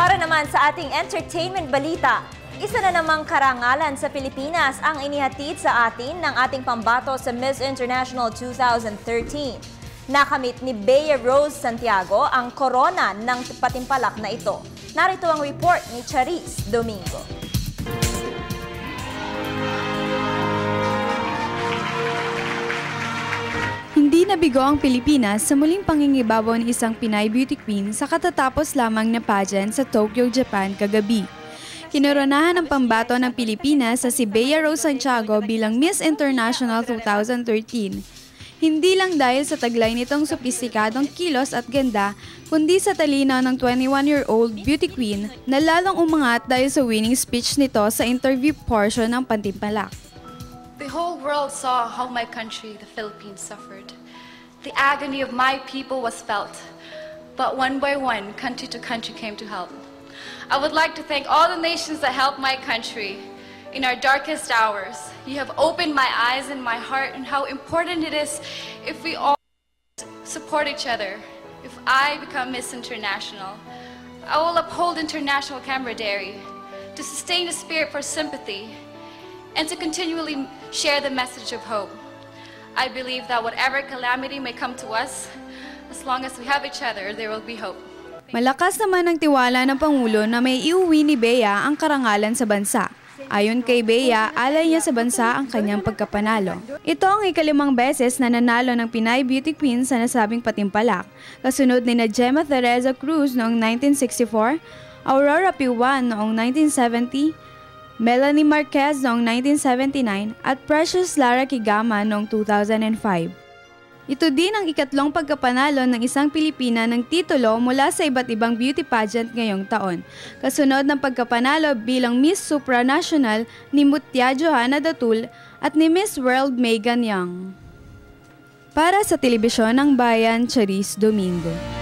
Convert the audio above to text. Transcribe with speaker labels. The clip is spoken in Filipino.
Speaker 1: Para naman sa ating entertainment balita, isa na namang karangalan sa Pilipinas ang inihatid sa atin ng ating pambato sa Miss International 2013. Nakamit ni Bea Rose Santiago ang korona ng patimpalak na ito. Narito ang report ni Charis Domingo.
Speaker 2: Hindi nabigo ang Pilipinas sa muling pangingibabaw ng isang Pinay beauty queen sa katatapos lamang na pageant sa Tokyo, Japan kagabi. Kinoronahan ng pambato ng Pilipinas sa si Bea Rose Santiago bilang Miss International 2013. Hindi lang dahil sa taglay nitong sopistikadong kilos at ganda, kundi sa talino ng 21-year-old beauty queen na lalong umangat dahil sa winning speech nito sa interview portion ng Pantimpalak.
Speaker 3: The whole world saw how my country, the Philippines, suffered. The agony of my people was felt, but one by one, country to country came to help. I would like to thank all the nations that helped my country. In our darkest hours, you have opened my eyes and my heart and how important it is if we all support each other. If I become Miss International, I will uphold international camaraderie to sustain the spirit for sympathy and to continually share the message of hope. I believe that whatever calamity may come to us, as long as we have each other, there will be hope.
Speaker 2: Malakas naman ang tiwala ng Pangulo na may iuwi ni Bea ang karangalan sa bansa. Ayon kay Bea, alay niya sa bansa ang kanyang pagkapanalo. Ito ang ikalimang beses na nanalo ng Pinay Beauty Queen sa nasabing patimpalak. Kasunod ni na Gemma Teresa Cruz noong 1964, Aurora Piwan noong 1970, Melanie Marquez noong 1979 at Precious Lara Kigama noong 2005. Ito din ang ikatlong pagkapanalo ng isang Pilipina ng titulo mula sa iba't ibang beauty pageant ngayong taon. Kasunod ng pagkapanalo bilang Miss Supranational ni Mutya Johanna Datul at ni Miss World Megan Young. Para sa Telebisyon ng Bayan, Charis Domingo.